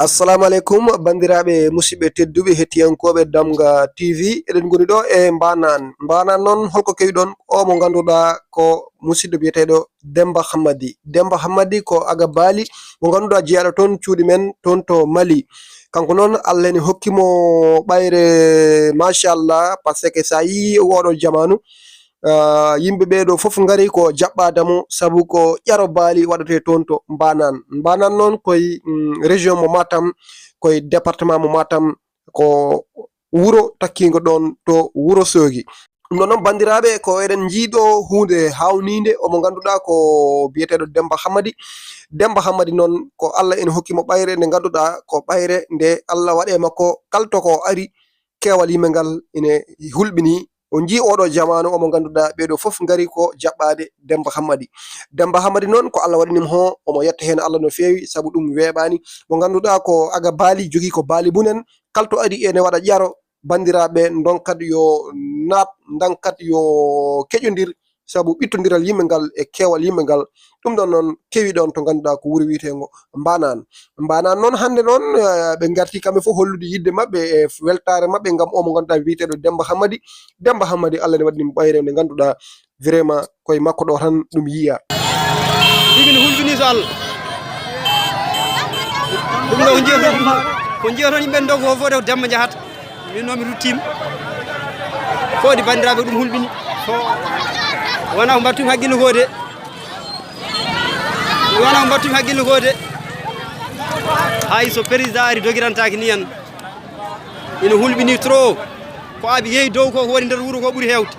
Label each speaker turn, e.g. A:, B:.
A: Assalamu alaikum bandiraɓe musidɓe tedduɓe hettiyankoɓe Damga TV eɗen goni ɗo e mbanan noon holko kewiɗon o mo ganduɗa ko musidɗo biyeteɗo Demba Hamadi ko aga baali mo ganduɗa jeeyaɗo toon cuuɗi men toon to Mali. Kanko noon Allah ene hokkimo ɓayre Mashallah par ce que sa yi oɗo jamanu yimɓe ɓeɗo fof ngari ko jaɓɓadamo saabu ko ƴaro baali waɗate toon to mbanan noon koye région mo Matam koye département mo Matam ko wuro takkigo ɗon to Wourossogui. ɗum ɗon noon bandiraɓe ko eɗen jiiɗo hunde hawnide omo ganduɗa ko biyeteɗo Demba Hamadi noon ko Allah ene hokkimo ɓayre nde ganduɗa ko ɓayre nde Allah waɗe makko kalto ko ari keewal yimɓe ngal ene hulɓini o jii oɗo jamanu omo ganduɗa ɓeɗo fof ngari ko jaɓɓade Demba Hamadi noon ko Allah waɗinimo ho omo yetta hen Allah no fewi saabu ɗum weeɓani mo ganduɗa ko aga baali jogui ko baali munen kalto ari ene waɗa ƴaro bandiraɓe donkat yo naat dankat yo keƴodir saabu ɓittodiral yimɓe ngal e keewal yimɓe ngal ɗum ɗon noon kewi ɗon to ganduɗa ko wuuro wiyetego mbanan noon hande noon ɓe garti kamɓe fof hollude yidde mabɓe e weltare mabɓe gam omo ganduɗa wiyeteɗo Demba Hamadi Allah ne waɗinimo ɓayre nde ganduɗa vraiment koye makko ɗo tan ɗum yiya
B: ɗumine hulɓini so Allah ɗum ɗo ko jiya toon yimɓe dogo fof de ko Demba jahata min noon mi ruttima fodi bandiraɓe ɗum hulɓini wona ko battumi haqqille ko de hay so président ari dogirantaki ni hen ina hulɓini trop ko abi yeehi dow ko waɗi nder wuuro ko ɓuuri hewde